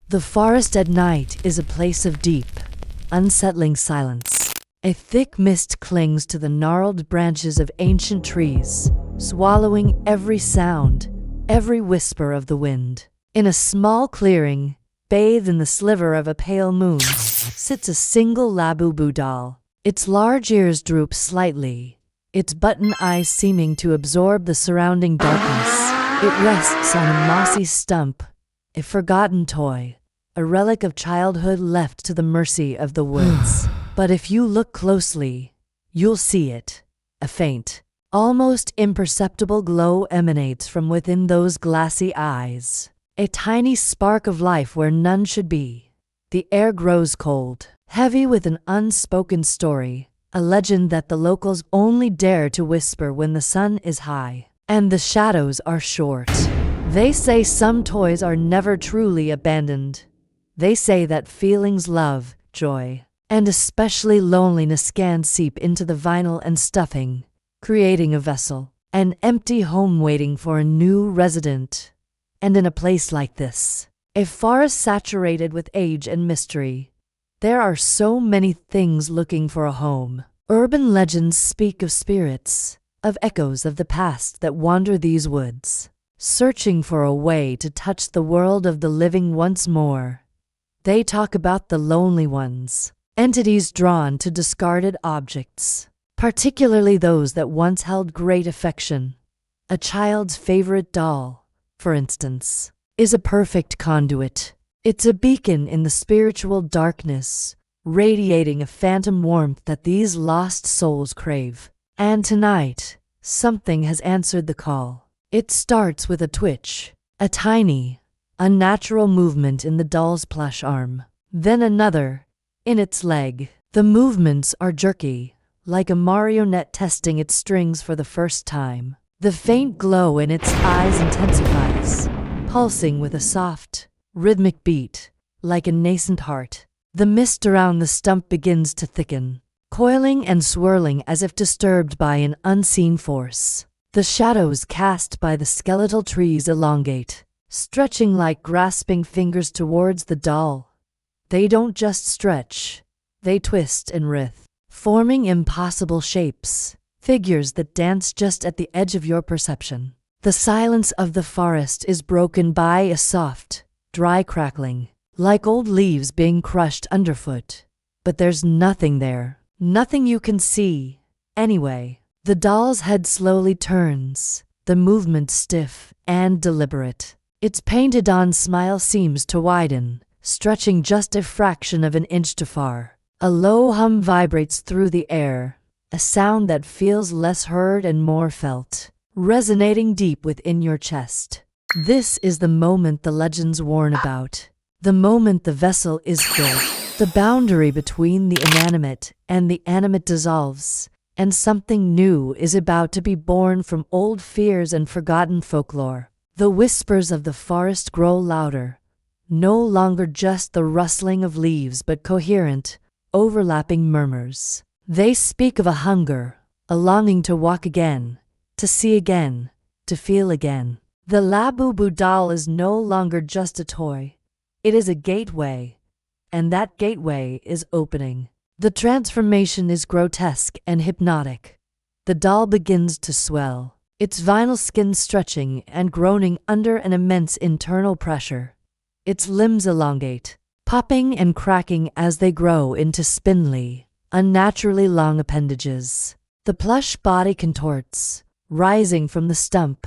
The forest at night is a place of deep, unsettling silence. A thick mist clings to the gnarled branches of ancient trees, swallowing every sound, every whisper of the wind. In a small clearing, bathed in the sliver of a pale moon, sits a single Labubu doll. Its large ears droop slightly, its button eyes seeming to absorb the surrounding darkness. It rests on a mossy stump, a forgotten toy, a relic of childhood left to the mercy of the woods. But if you look closely, you'll see it. A faint, almost imperceptible glow emanates from within those glassy eyes. A tiny spark of life where none should be. The air grows cold, heavy with an unspoken story, a legend that the locals only dare to whisper when the sun is high and the shadows are short. They say some toys are never truly abandoned. They say that feelings, love, joy, and especially loneliness can seep into the vinyl and stuffing, creating a vessel, an empty home waiting for a new resident. And in a place like this, a forest saturated with age and mystery, there are so many things looking for a home. Urban legends speak of spirits, of echoes of the past that wander these woods, searching for a way to touch the world of the living once more. They talk about the lonely ones, entities drawn to discarded objects, particularly those that once held great affection. A child's favorite doll, for instance, is a perfect conduit. It's a beacon in the spiritual darkness, radiating a phantom warmth that these lost souls crave. And tonight, something has answered the call. It starts with a twitch, a tiny, unnatural movement in the doll's plush arm. Then another, in its leg. The movements are jerky, like a marionette testing its strings for the first time. The faint glow in its eyes intensifies, pulsing with a soft, rhythmic beat, like a nascent heart. The mist around the stump begins to thicken, coiling and swirling as if disturbed by an unseen force. The shadows cast by the skeletal trees elongate, stretching like grasping fingers towards the doll. They don't just stretch, they twist and writhe, forming impossible shapes, figures that dance just at the edge of your perception. The silence of the forest is broken by a soft, dry crackling, like old leaves being crushed underfoot. But there's nothing there, nothing you can see. Anyway, the doll's head slowly turns, the movement stiff and deliberate. Its painted-on smile seems to widen, stretching just a fraction of an inch too far. A low hum vibrates through the air, a sound that feels less heard and more felt, resonating deep within your chest. This is the moment the legends warn about. The moment the vessel is filled. The boundary between the inanimate and the animate dissolves, and something new is about to be born from old fears and forgotten folklore. The whispers of the forest grow louder, no longer just the rustling of leaves but coherent, overlapping murmurs. They speak of a hunger, a longing to walk again, to see again, to feel again. The Labubu doll is no longer just a toy. It is a gateway, and that gateway is opening. The transformation is grotesque and hypnotic. The doll begins to swell, its vinyl skin stretching and groaning under an immense internal pressure. Its limbs elongate, popping and cracking as they grow into spindly, unnaturally long appendages. The plush body contorts, rising from the stump,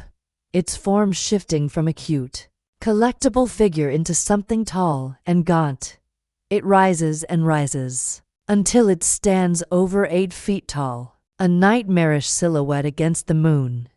its form shifting from a cute, collectible figure into something tall and gaunt. It rises and rises, until it stands over 8 feet tall, a nightmarish silhouette against the moon.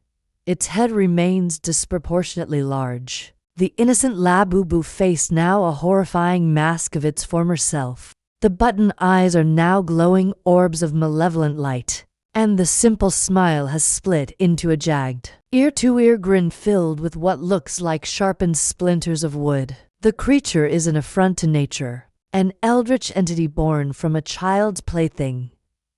Its head remains disproportionately large, the innocent Labubu face now a horrifying mask of its former self. The button eyes are now glowing orbs of malevolent light, and the simple smile has split into a jagged, ear-to-ear grin filled with what looks like sharpened splinters of wood. The creature is an affront to nature, an eldritch entity born from a child's plaything.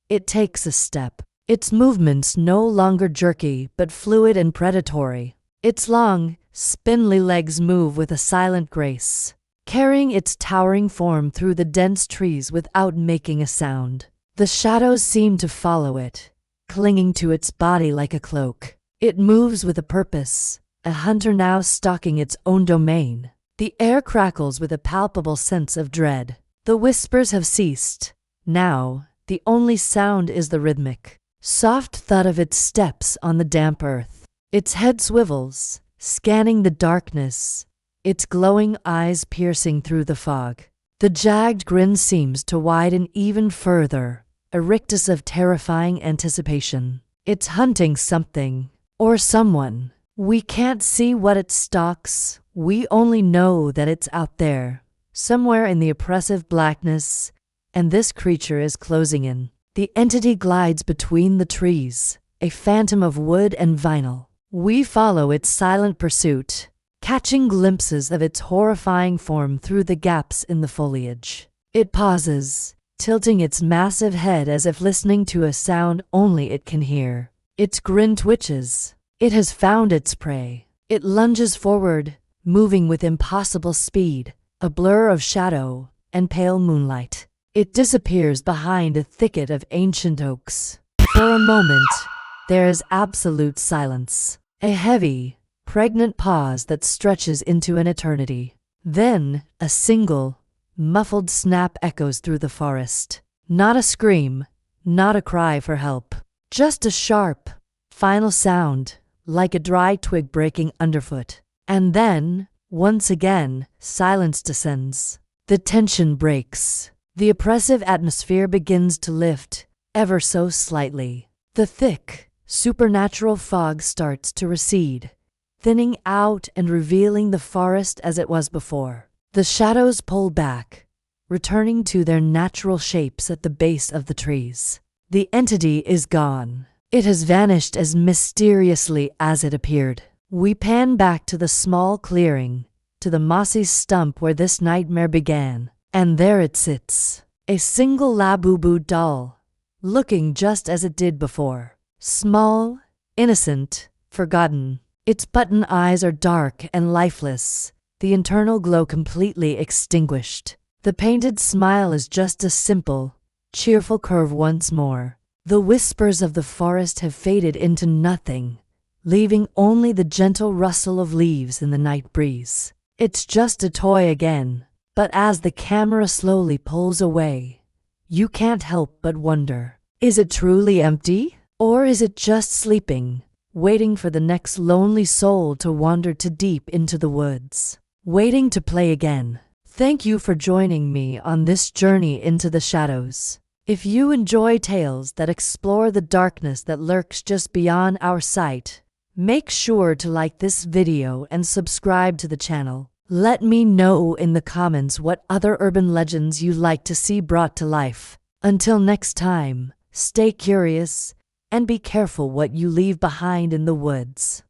It takes a step, its movements no longer jerky but fluid and predatory. Its long, spindly legs move with a silent grace, carrying its towering form through the dense trees without making a sound. The shadows seem to follow it, clinging to its body like a cloak. It moves with a purpose, a hunter now stalking its own domain. The air crackles with a palpable sense of dread. The whispers have ceased. Now, the only sound is the rhythmic, soft thud of its steps on the damp earth. Its head swivels, scanning the darkness, its glowing eyes piercing through the fog. The jagged grin seems to widen even further, a rictus of terrifying anticipation. It's hunting something, or someone. We can't see what it stalks, we only know that it's out there, somewhere in the oppressive blackness, and this creature is closing in. The entity glides between the trees, a phantom of wood and vinyl. We follow its silent pursuit, catching glimpses of its horrifying form through the gaps in the foliage. It pauses, tilting its massive head as if listening to a sound only it can hear. Its grin twitches. It has found its prey. It lunges forward, moving with impossible speed, a blur of shadow and pale moonlight. It disappears behind a thicket of ancient oaks. For a moment, there is absolute silence. A heavy, pregnant pause that stretches into an eternity. Then, a single, muffled snap echoes through the forest. Not a scream, not a cry for help. Just a sharp, final sound, like a dry twig breaking underfoot. And then, once again, silence descends. The tension breaks. The oppressive atmosphere begins to lift, ever so slightly. The thick, supernatural fog starts to recede, thinning out and revealing the forest as it was before. The shadows pull back, returning to their natural shapes at the base of the trees. The entity is gone. It has vanished as mysteriously as it appeared. We pan back to the small clearing, to the mossy stump where this nightmare began. And there it sits, a single Labubu doll, looking just as it did before. Small, innocent, forgotten. Its button eyes are dark and lifeless, the internal glow completely extinguished. The painted smile is just a simple, cheerful curve once more. The whispers of the forest have faded into nothing, leaving only the gentle rustle of leaves in the night breeze. It's just a toy again. But as the camera slowly pulls away, you can't help but wonder, is it truly empty? Or is it just sleeping, waiting for the next lonely soul to wander too deep into the woods, waiting to play again? Thank you for joining me on this journey into the shadows. If you enjoy tales that explore the darkness that lurks just beyond our sight, make sure to like this video and subscribe to the channel. Let me know in the comments what other urban legends you'd like to see brought to life. Until next time, stay curious and be careful what you leave behind in the woods.